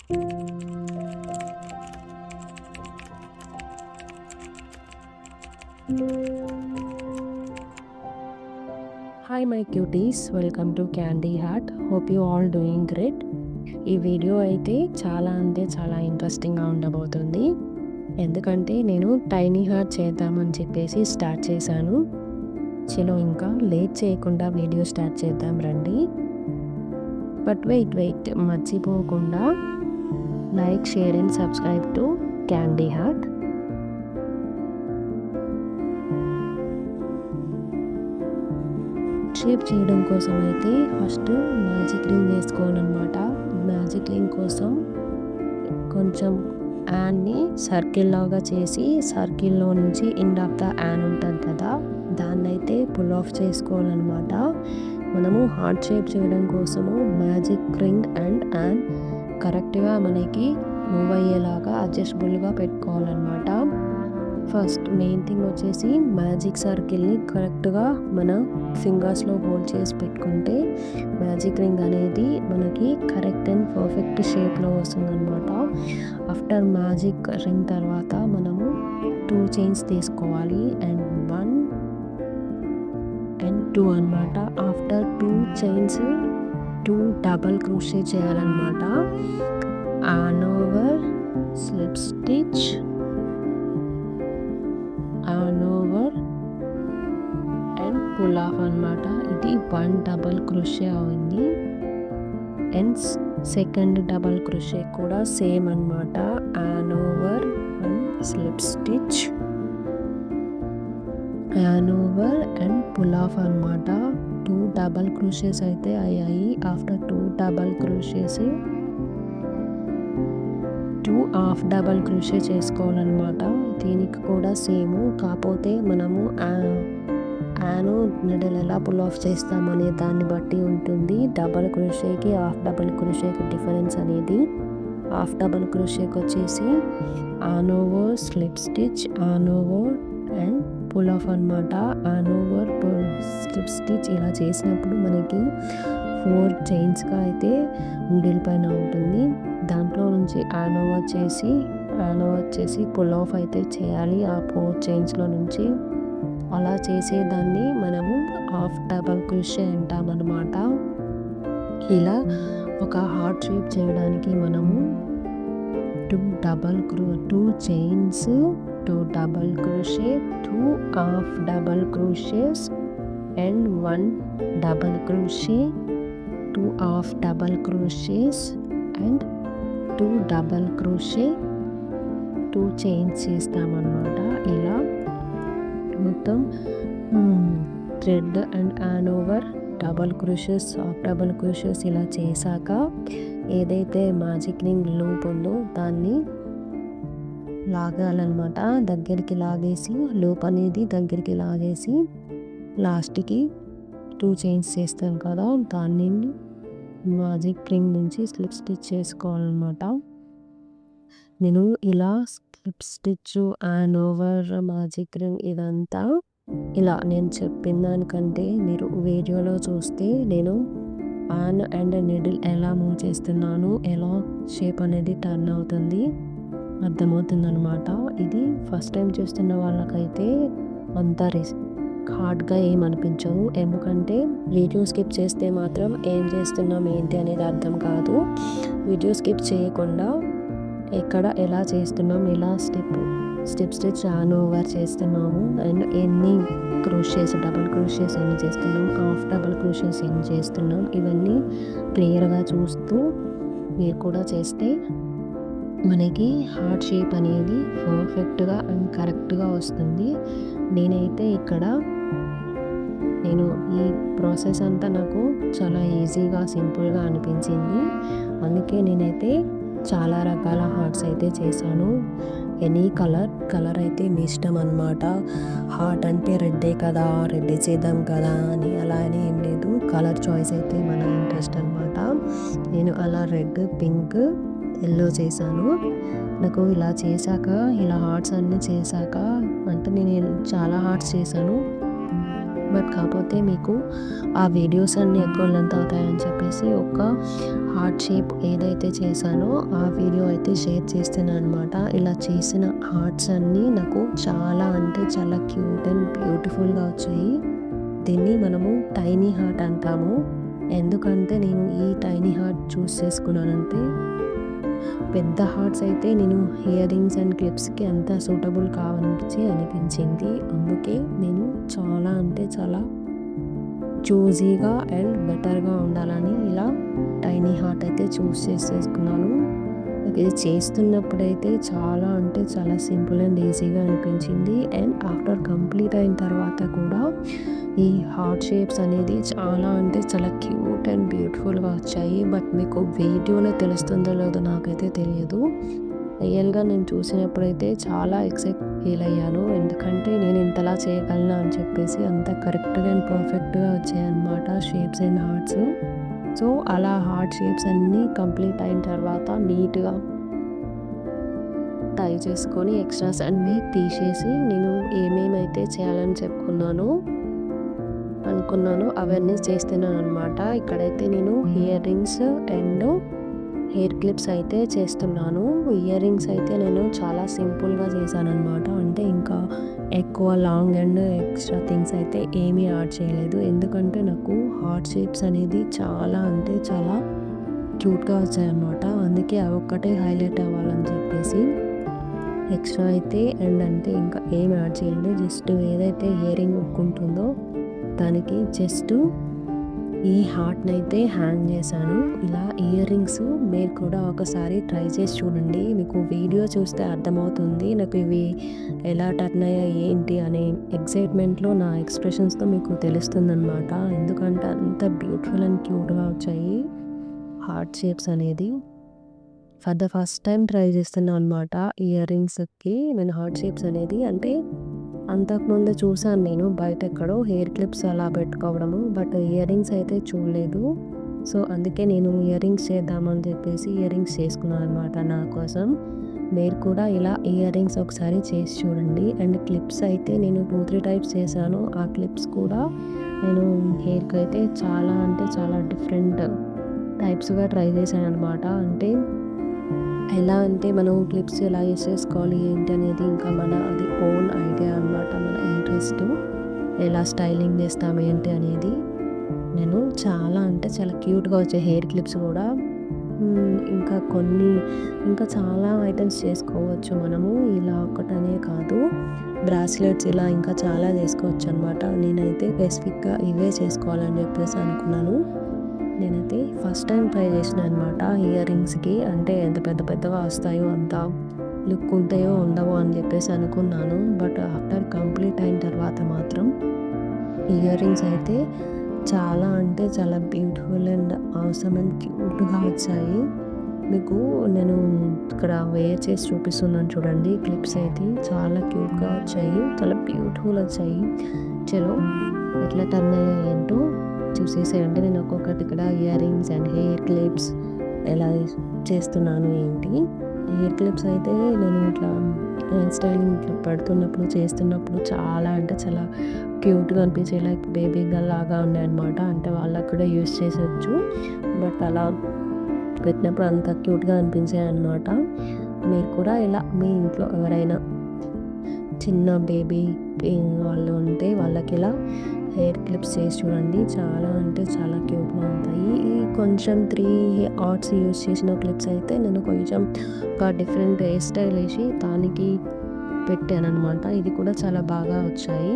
Hi my cuties, welcome to candy heart. Hope you all doing great. ఈ video అయితే చాలా ఇంట్రెస్టింగ్గా ఉండబోతుంది. ఎందుకంటే నేను టైనీ హార్ట్ చేద్దామని చెప్పేసి స్టార్ట్ చేశాను. చలో ఇంకా లేట్ చేయకుండా వీడియో స్టార్ట్ చేద్దాం రండి. బట్ వెయిట్ మర్చిపోకుండా like, share and subscribe to candy heart. Shape చేయడం కోసం అయితే ఫస్ట్ మ్యాజిక్ రింగ్ వేసుకోవాలన్నమాట. మ్యాజిక్ రింగ్ కోసం కొంచెం యాన్ని సర్కిల్ లాగా చేసి సర్కిల్లో నుంచి ఎండ్ ఆఫ్ ద యాన్ ఉంటుంది కదా, దాన్ని అయితే పుల్ ఆఫ్ చేసుకోవాలన్నమాట. మనము హార్ట్ షేప్ చేయడం కోసము మ్యాజిక్ రింగ్ అండ్ యాన్ కరెక్ట్గా మనకి మూవ్ అయ్యేలాగా అడ్జస్టబుల్గా పెట్టుకోవాలన్నమాట. ఫస్ట్ మెయిన్ థింగ్ వచ్చేసి మ్యాజిక్ సర్కిల్ని కరెక్ట్గా మన ఫింగర్స్లో హోల్డ్ చేసి పెట్టుకుంటే మ్యాజిక్ రింగ్ అనేది మనకి కరెక్ట్ అండ్ పర్ఫెక్ట్ షేప్లో వస్తుందన్నమాట. ఆఫ్టర్ మ్యాజిక్ రింగ్ తర్వాత మనము 2 చైన్స్ తీసుకోవాలి అండ్ 1 and 2 అనమాట. ఆఫ్టర్ 2 చైన్స్ 2 డబల్ క్రోషే చేయాలన్నమాట. Yarn over, slip stitch, yarn over and pull off అనమాట. ఇది 1 డబల్ క్రోషే అయింది. అండ్ సెకండ్ డబల్ క్రోషే కూడా సేమ్ అనమాట. Yarn over and slip stitch, yarn over and pull off అనమాట. 2 double crochets అయితే అయ్యాయి. After 2 double crochets 2 half double crochet చేసుకోవాలన్నమాట. దీనికి కూడా సేమ్, కాకపోతే మనము యాను నిడల్ ఎలా పుల్ ఆఫ్ చేస్తామనే దాన్ని బట్టి ఉంటుంది. డబల్ క్రోషేకి హాఫ్ డబల్ క్రోషేకి డిఫరెన్స్ అనేది. హాఫ్ డబల్ క్రోషేకి వచ్చేసి yarn over, slip stitch, yarn over and pull off అనమాట. యాన్ ఓవర్, స్లిప్ స్టిచ్ ఇలా చేసినప్పుడు మనకి 4 చైన్స్గా అయితే మిడిల్ పైన ఉంటుంది. దాంట్లో నుంచి యాన్ ఓవర్ చేసి పుల్ ఆఫ్ అయితే చేయాలి ఆ 4 చైన్స్లో నుంచి. అలా చేసేదాన్ని మనము హాఫ్ డబల్ క్రోషే అంటామన్నమాట. ఇలా ఒక హార్ట్ షేప్ చేయడానికి మనము 2 chains, 2 double crochet, 2 half double crochets and 1 double crochet, 2 half double crochets and 2 double crochet, 2 chains చేస్తామన్నమాట. ఇలా మొత్తం thread and yarn over, double crochets, half double crochets ఇలా చేశాక ఏదైతే మ్యాజిక్ రింగ్ లూప్ ఉందో దాన్ని లాగాలన్నమాట. దగ్గరికి లాగేసి లూప్ అనేది దగ్గరికి లాగేసి లాస్ట్కి 2 చైన్స్ చేస్తాం కదా, దాన్ని మ్యాజిక్ రింగ్ నుంచి స్లిప్ స్టిచ్ చేసుకోవాలన్నమాట. నేను ఇలా slip stitch, yarn over, magic ring ఇదంతా ఇలా నేను చెప్పిన దానికంటే మీరు వీడియోలో చూస్తే నేను యాన్ అండ్ నిడిల్ ఎలా మూవ్ చేస్తున్నాను, ఎలా షేప్ అనేది టర్న్ అవుతుంది అర్థమవుతుంది అనమాట. ఇది ఫస్ట్ టైం చూస్తున్న వాళ్ళకైతే అంత హార్డ్గా ఏమనిపించవు. ఎందుకంటే వీడియో స్కిప్ చేస్తే మాత్రం ఏం చేస్తున్నాం ఏంటి అనేది అర్థం కాదు. వీడియో స్కిప్ చేయకుండా ఎక్కడ ఎలా చేస్తున్నాం, ఎలా స్టెప్ స్టిచ్ యాన్ ఓవర్ చేస్తున్నాము అండ్ ఎన్ని క్రోషేస్, డబల్ క్రోషేస్ ఎన్ని చేస్తున్నాం, హాఫ్ డబల్ క్రోషేస్ ఎన్ని చేస్తున్నాం, ఇవన్నీ క్లియర్గా చూస్తూ మీరు కూడా చేస్తే మనకి హార్ట్ షేప్ అనేది పర్ఫెక్ట్గా అండ్ కరెక్ట్గా వస్తుంది. నేనైతే ఇక్కడ ఈ ప్రాసెస్ అంతా నాకు చాలా ఈజీగా, సింపుల్గా అనిపించింది. అందుకే నేనైతే చాలా రకాల హార్ట్స్ అయితే చేశాను. ఎనీ కలర్ అయితే మీ ఇష్టం అన్నమాట. హార్ట్ అంటే రెడ్డే కదా, రెడ్ చేద్దాం కదా అని అలా అని ఏం లేదు. కలర్ చాయిస్ అయితే మన ఇంట్రెస్ట్ అనమాట. నేను అలా రెడ్, పింక్, ఎల్లో చేశాను. నాకు ఇలా చేశాక, ఇలా హార్ట్స్ అన్నీ చేశాక, అంటే నేను చాలా హార్ట్స్ చేశాను. బట్ కాకపోతే మీకు ఆ వీడియోస్ అన్నీ ఎక్కువ లెంత్ అవుతాయని చెప్పేసి ఒక హార్ట్ షేప్ ఏదైతే చేశానో ఆ వీడియో అయితే షేర్ చేస్తున్నాను అనమాట. ఇలా చేసిన హార్ట్స్ అన్నీ నాకు చాలా అంటే చాలా క్యూట్ అండ్ బ్యూటిఫుల్గా వచ్చాయి. దీన్ని మనము టైనీ హార్ట్ అంటాము. ఎందుకంటే నేను ఈ టైనీ హార్ట్ చూస్ చేసుకున్నానంటే, పెద్ద హార్ట్స్ అయితే నేను ఇయర్ రింగ్స్ అండ్ క్లిప్స్కి అంత సూటబుల్ అనిపించింది. అందుకే నేను చాలా అంటే చాలా చూజీగా అండ్ బెటర్గా ఉండాలని ఇలా టైనీ హార్ట్ అయితే చూస్ చేసేసుకున్నాను. నాకు ఇది చేస్తున్నప్పుడైతే చాలా అంటే చాలా సింపుల్ అండ్ ఈజీగా అనిపించింది. అండ్ ఆఫ్టర్ కంప్లీట్ అయిన తర్వాత కూడా ఈ హార్ట్ షేప్స్ అనేది చాలా అంటే చాలా క్యూట్ అండ్ బ్యూటిఫుల్గా వచ్చాయి. బట్ మీకు వీడియోలో తెలుస్తుందో లేదో నాకైతే తెలియదు. రియల్గా నేను చూసినప్పుడైతే చాలా ఫీల్ అయ్యాను. ఎందుకంటే నేను ఇంతలా చేయగలను అని చెప్పేసి అంత కరెక్ట్గా అండ్ పర్ఫెక్ట్గా వచ్చాయన్నమాట షేప్స్ అండ్ హార్ట్స్. సో అలా హార్ట్ షేప్స్ అన్నీ కంప్లీట్ అయిన తర్వాత నీట్గా టై చేసుకొని ఎక్స్ట్రాస్ అన్నీ తీసేసి నేను ఏమేమైతే చేయాలని అనుకున్నాను అవన్నీ చేస్తున్నాను అనమాట. ఇక్కడైతే నేను ear rings and hair clips అయితే చేస్తున్నాను. ఇయర్ రింగ్స్ అయితే నేను చాలా సింపుల్గా చేశాను అనమాట. అంటే ఇంకా ఎక్కువ లాంగ్ అండ్ ఎక్స్ట్రా థింగ్స్ అయితే ఏమీ యాడ్ చేయలేదు. ఎందుకంటే నాకు హార్ట్ షేప్స్ అనేది చాలా అంటే చాలా క్యూట్గా వచ్చాయన్నమాట. అందుకే అవి ఒక్కటే హైలైట్ అవ్వాలని చెప్పేసి ఎక్స్ట్రా అయితే అండ్ అంటే ఇంకా ఏం యాడ్ చేయలేదు. జస్ట్ ఏదైతే ఇయర్ రింగ్ హుక్ ఉంటుందో దానికి జస్ట్ ఈ హార్ట్ని అయితే హ్యాంగ్ చేశాను. ఇలా ఇయర్ రింగ్స్ మీరు కూడా ఒకసారి ట్రై చేసి చూడండి. మీకు వీడియో చూస్తే అర్థమవుతుంది నాకు ఇవి ఎలా టర్న్ అయ్యాయి ఏంటి అనే ఎక్సైట్మెంట్లో నా ఎక్స్ప్రెషన్స్తో మీకు తెలుస్తుంది అనమాట. ఎందుకంటే అంత బ్యూటిఫుల్ అండ్ క్యూట్గా వచ్చాయి హార్ట్ షేప్స్ అనేది. For the first time try చేస్తున్నాను అనమాట ఇయర్ రింగ్స్కి నేను హార్ట్ షేప్స్ అనేది. అంటే అంతకుముందు చూసాను నేను బయట ఎక్కడో హెయిర్ క్లిప్స్ అలా పెట్టుకోవడము. బట్ ఇయర్ రింగ్స్ అయితే చూడలేదు. సో అందుకే నేను ఇయర్ రింగ్స్ చేద్దామని చెప్పేసి ఇయర్ రింగ్స్ చేసుకున్నాను అనమాట నా కోసం. మీరు కూడా ఇలా ఇయర్ రింగ్స్ ఒకసారి చేసి చూడండి. అండ్ క్లిప్స్ అయితే నేను 2-3 టైప్స్ చేశాను. ఆ క్లిప్స్ కూడా నేను హెయిర్కి అయితే చాలా అంటే చాలా డిఫరెంట్ టైప్స్గా ట్రై చేశాను అనమాట. అంటే ఎలా అంటే మనం క్లిప్స్ ఎలా యూస్ చేసుకోవాలి ఏంటి అనేది ఇంకా మన అది ఓన్ ఐడియా అనమాట. మన ఇంట్రెస్ట్ ఎలా స్టైలింగ్ చేస్తాం ఏంటి అనేది. నేను చాలా అంటే చాలా క్యూట్గా వచ్చే హెయిర్ క్లిప్స్ కూడా ఇంకా చాలా ఐటమ్స్ చేసుకోవచ్చు మనము. ఇలా ఒక్కటనే కాదు, బ్రాస్లెట్స్ ఇలా ఇంకా చాలా చేసుకోవచ్చు అనమాట. నేనైతే స్పెసిఫిక్గా ఇవే చేసుకోవాలని చెప్పేసి అనుకున్నాను. నేనైతే ఫస్ట్ టైం ట్రై చేసిన అనమాట ఇయర్ రింగ్స్కి. అంటే ఎంత పెద్దగా వస్తాయో అంత లుక్ ఉంటాయో ఉండవో అని చెప్పేసి అనుకున్నాను. బట్ ఆఫ్టర్ కంప్లీట్ అయిన తర్వాత మాత్రం ఇయర్ రింగ్స్ అయితే చాలా అంటే చాలా బ్యూటిఫుల్ అండ్ ఆసమ్ అండ్ క్యూట్గా వచ్చాయి. మీకు నేను ఇక్కడ వేర్ చేసి చూపిస్తున్నాను చూడండి. క్లిప్స్ అయితే చాలా క్యూట్గా వచ్చాయి, చాలా బ్యూటిఫుల్ వచ్చాయి. చలో ఎట్లా టర్న్ అయ్యాయి ఏంటో చూసేసేయండి. నేను ఒక్కొక్కటి ఇక్కడ ear rings and hair clips ఎలా చేస్తున్నాను ఏంటి. హెయిర్ క్లిప్స్ అయితే నేను ఇట్లా హెయిర్ స్టైలింగ్ ఇట్లా పెడుతున్నప్పుడు చేస్తున్నప్పుడు చాలా అంటే చాలా క్యూట్గా అనిపించే లైక్ బేబీ గర్ల్ లాగా ఉన్నాయన్నమాట. అంటే వాళ్ళకు కూడా యూస్ చేసొచ్చు. బట్ అలా పెట్టినప్పుడు అంత క్యూట్గా అనిపించాయి అన్నమాట. మీరు కూడా ఇలా మీ ఇంట్లో ఎవరైనా చిన్న బేబీ వాళ్ళు ఉంటే వాళ్ళకి ఇలా హెయిర్ క్లిప్స్ చేసి చూడండి. చాలా అంటే చాలా క్యూట్గా ఉంటాయి. కొంచెం 3 ఆర్ట్స్ యూస్ చేసిన క్లిప్స్ అయితే నేను కొంచెం ఒక డిఫరెంట్ హెయిర్ స్టైల్ వేసి దానికి పెట్టాను అనమాట. ఇది కూడా చాలా బాగా వచ్చాయి.